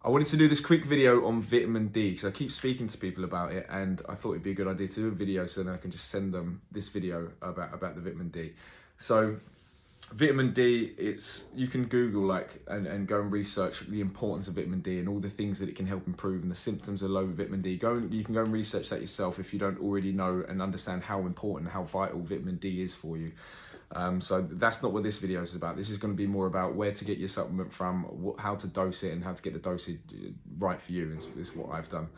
I wanted to do this quick video on vitamin D because I keep speaking to people about it, and I thought it'd be a good idea to do a video so then I can just send them this video about the vitamin D. So vitamin D, you can Google and go and research the importance of vitamin D and all the things that it can help improve and the symptoms of low vitamin D. You can go and research that yourself if you don't already know and understand how important, how vital vitamin D is for you. So that's not what this video is about. This is going to be more about where to get your supplement from, how to dose it, and how to get the dosage right for you. Is what I've done.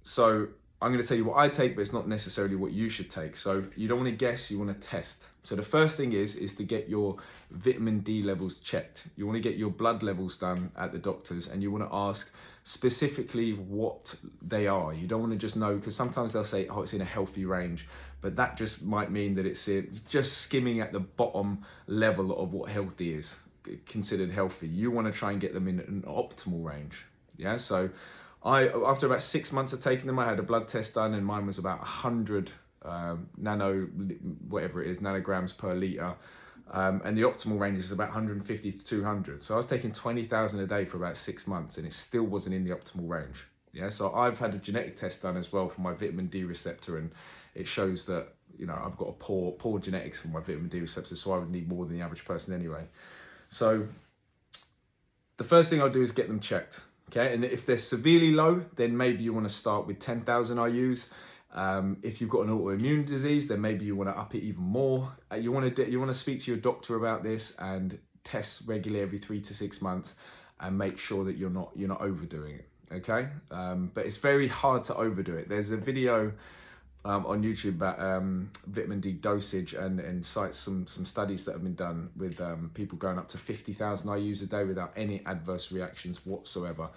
So I'm going to tell you what I take, but it's not necessarily what you should take. So you don't want to guess, you want to test. So the first thing is to get your vitamin D levels checked. You want to get your blood levels done at the doctor's, and you want to ask specifically what they are. You don't want to just know, because sometimes they'll say, oh, it's in a healthy range, but that just might mean that it's just skimming at the bottom level of what healthy is, considered healthy. You want to try and get them in an optimal range. Yeah, so after about 6 months of taking them, I had a blood test done, and mine was about 100 nanograms per litre. And the optimal range is about 150 to 200. So I was taking 20,000 a day for about 6 months, and it still wasn't in the optimal range. Yeah, so I've had a genetic test done as well for my vitamin D receptor, and it shows that, you know, I've got a poor genetics for my vitamin D receptor, so I would need more than the average person anyway. So the first thing I'll do is get them checked. Okay, and if they're severely low, then maybe you want to start with 10,000 IUs. If you've got an autoimmune disease, then maybe you want to up it even more. You want to speak to your doctor about this and test regularly every 3 to 6 months, and make sure that you're not overdoing it. Okay, but it's very hard to overdo it. There's a video on YouTube about vitamin D dosage, and cites some studies that have been done with people going up to 50,000 IUs a day without any adverse reactions whatsoever.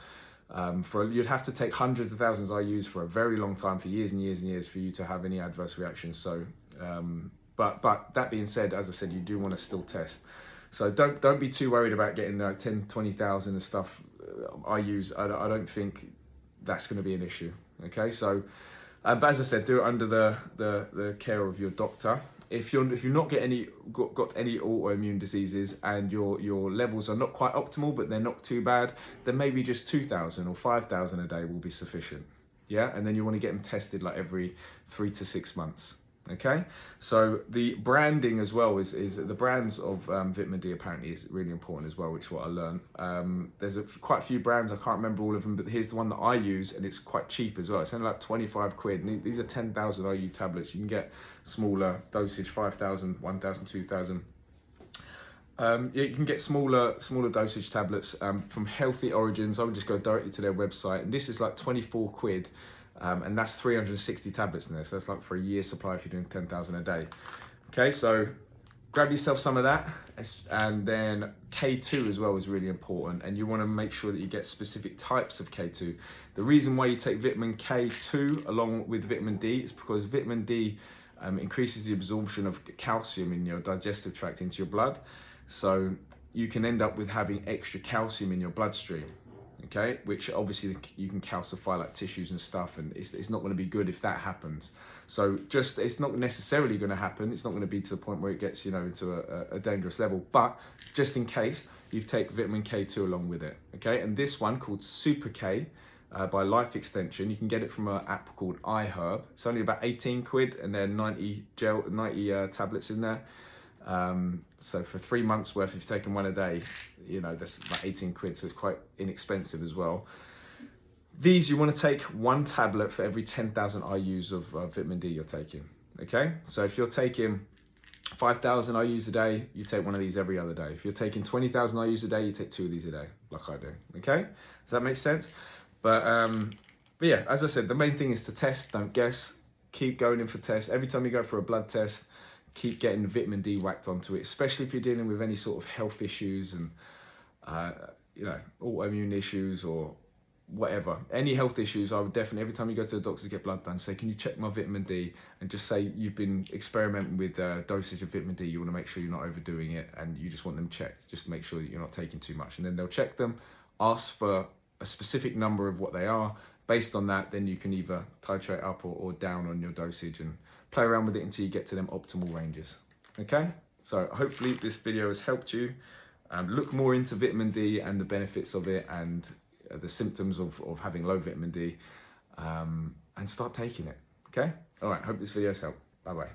You'd have to take hundreds of thousands of IUs for a very long time, for years and years and years, for you to have any adverse reactions. So, but that being said, as I said, you do want to still test. So don't be too worried about getting 10, 20,000 and stuff IUs. I don't think that's going to be an issue. Okay, so. But as I said, do it under the care of your doctor. If you're not got any autoimmune diseases and your levels are not quite optimal, but they're not too bad, then maybe just 2,000 or 5,000 a day will be sufficient. Yeah, and then you want to get them tested like every 3 to 6 months. Okay, so the branding as well is the brands of vitamin D apparently is really important as well, which is what I learned. There's quite a few brands, I can't remember all of them, but here's the one that I use, and it's quite cheap as well. It's only like 25 quid, and these are 10,000 IU tablets. You can get smaller dosage, 5,000, 1,000, 2,000. You can get smaller dosage tablets from Healthy Origins. I would just go directly to their website, and this is like 24 quid. And that's 360 tablets in there. So that's like for a year's supply if you're doing 10,000 a day. Okay, so grab yourself some of that. And then K2 as well is really important. And you want to make sure that you get specific types of K2. The reason why you take vitamin K2 along with vitamin D is because vitamin D increases the absorption of calcium in your digestive tract into your blood. So you can end up with having extra calcium in your bloodstream. Okay, which obviously you can calcify like tissues and stuff, and it's not going to be good if that happens. So it's not necessarily going to happen. It's not going to be to the point where it gets, you know, into a dangerous level, but just in case, you take vitamin K2 along with it. Okay, and this one called Super K by Life Extension, you can get it from an app called iHerb. It's only about 18 quid, and there are 90 tablets in there. So for 3 months worth, if you've taken one a day, you know, that's like 18 quid, so it's quite inexpensive as well. These, you want to take 1 tablet for every 10,000 IUs of vitamin D you're taking. Okay, so if you're taking 5,000 IUs a day, you take one of these every other day. If you're taking 20,000 IUs a day, you take 2 of these a day, like I do. Okay, does that make sense? But yeah, as I said, the main thing is to test, don't guess. Keep going in for tests. Every time you go for a blood test, keep getting vitamin D whacked onto it, especially if you're dealing with any sort of health issues and, you know, autoimmune issues or whatever. Any health issues, I would definitely, every time you go to the doctor to get blood done, say, can you check my vitamin D? And just say you've been experimenting with dosage of vitamin D. You want to make sure you're not overdoing it, and you just want them checked, just to make sure that you're not taking too much. And then they'll check them, ask for a specific number of what they are. Based on that, then you can either titrate up or down on your dosage and play around with it until you get to them optimal ranges. Okay, so hopefully this video has helped you. Look more into vitamin D and the benefits of it, and the symptoms of having low vitamin D, and start taking it. Okay? All right, hope this video's helped. Bye-bye.